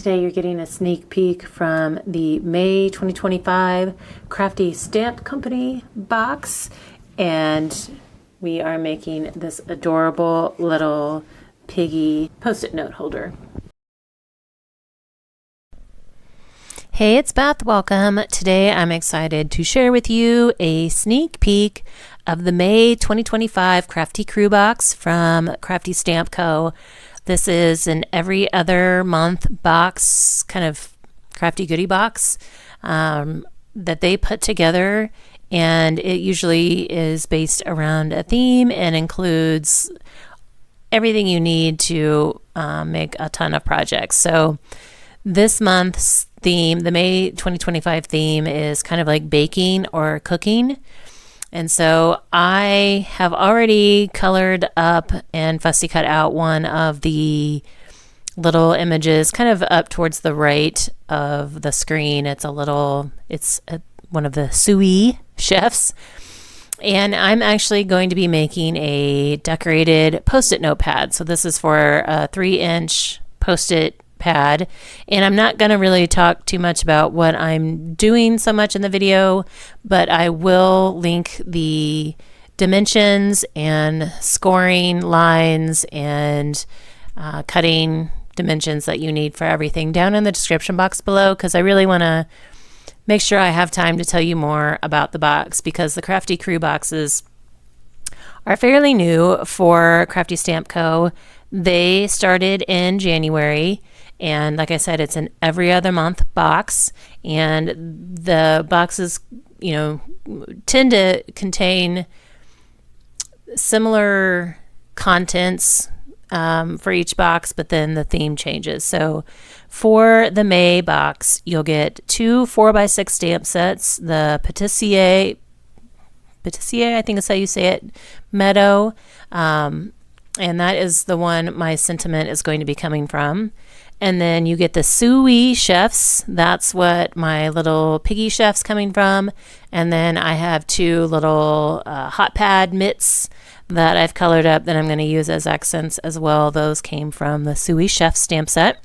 Today you're getting a sneak peek from the May 2025 Crafty Stamp Company box, and we are making this adorable little piggy post-it note holder. Hey, it's Beth. Welcome. Today I'm excited to share with you a sneak peek of the May 2025 Crafty Crew box from Crafty Stamp Co. This is an every other month box, kind of crafty goodie box that they put together, and it usually is based around a theme and includes everything you need to make a ton of projects. So this month's theme, the May 2025 theme, is kind of like baking or cooking. And so I have already colored up and fussy cut out one of the little images kind of up towards the right of the screen. It's one of the sous chefs. And I'm actually going to be making a decorated post-it note pad. So this is for a 3-inch post-it pad, and I'm not going to really talk too much about what I'm doing so much in the video, but I will link the dimensions and scoring lines and cutting dimensions that you need for everything down in the description box below, because I really want to make sure I have time to tell you more about the box, because the Crafty Crew boxes are fairly new for Crafty Stamp Co. They started in January, and like I said, it's an every other month box, and the boxes, tend to contain similar contents for each box, but then the theme changes. So for the May box, you'll get 2 4x6 stamp sets, the Patissier, I think is how you say it, Meadow, and that is the one my sentiment is going to be coming from. And then you get the sous chefs. That's what my little piggy chef's coming from. And then I have 2 little hot pad mitts that I've colored up that I'm going to use as accents as well. Those came from the sous chef stamp set.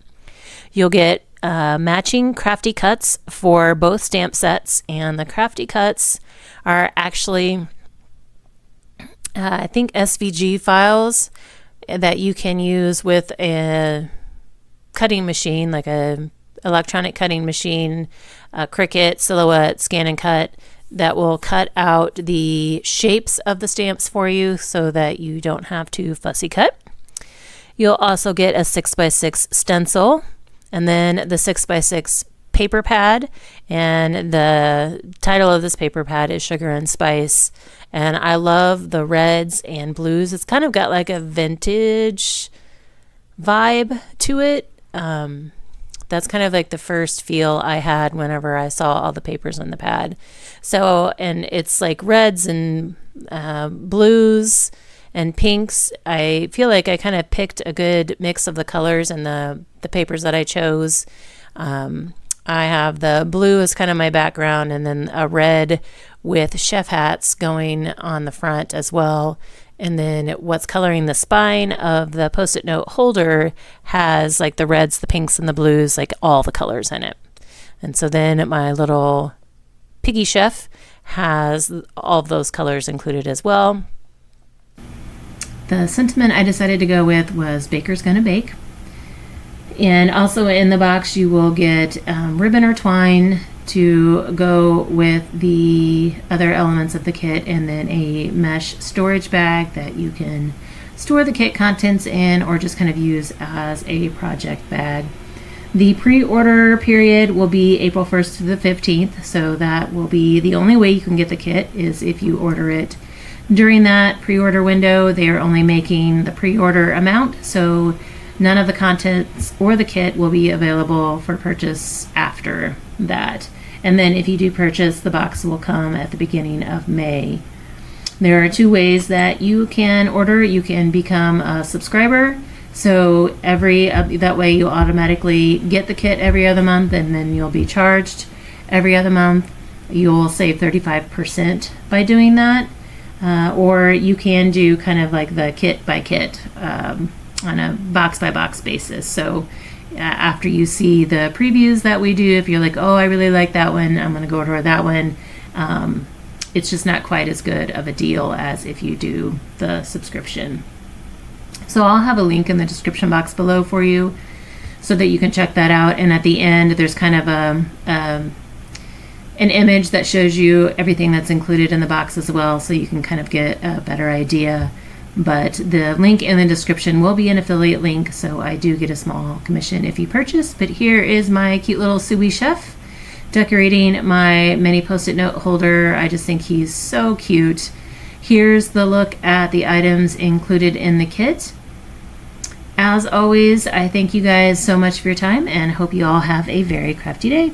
You'll get matching crafty cuts for both stamp sets, and the crafty cuts are actually I think SVG files that you can use with a cutting machine, like a electronic cutting machine, a Cricut, Silhouette, Scan and Cut, that will cut out the shapes of the stamps for you so that you don't have to fussy cut. You'll also get a 6x6 stencil, and then the 6x6 paper pad, and the title of this paper pad is Sugar and Spice, and I love the reds and blues. It's kind of got like a vintage vibe to it. That's kind of like the first feel I had whenever I saw all the papers on the pad. So, and it's like reds and blues and pinks. I feel like I kind of picked a good mix of the colors and the papers that I chose. I have the blue as kind of my background, and then a red with chef hats going on the front as well. And then what's coloring the spine of the post-it note holder has like the reds, the pinks, and the blues, like all the colors in it. And so then my little piggy chef has all of those colors included as well. The sentiment I decided to go with was Baker's Gonna Bake. And also in the box you will get ribbon or twine to go with the other elements of the kit, and then a mesh storage bag that you can store the kit contents in or just kind of use as a project bag. The pre-order period will be April 1st to the 15th, so that will be the only way you can get the kit is if you order it during that pre-order window. They are only making the pre-order amount, so none of the contents or the kit will be available for purchase after that. And then if you do purchase, the box will come at the beginning of May. There are 2 ways that you can order. You can become a subscriber, so that way you'll automatically get the kit every other month, and then you'll be charged every other month. You'll save 35% by doing that. Or you can do kind of like the kit by kit on a box by box basis. So after you see the previews that we do, if you're like, oh, I really like that one, I'm going to go toward that one. It's just not quite as good of a deal as if you do the subscription. So I'll have a link in the description box below for you so that you can check that out. And at the end, there's kind of an image that shows you everything that's included in the box as well, so you can kind of get a better idea. But the link in the description will be an affiliate link, so I do get a small commission if you purchase. But here is my cute little Suey chef decorating my mini post-it note holder. I just think he's so cute. Here's the look at the items included in the kit. As always, I thank you guys so much for your time and hope you all have a very crafty day.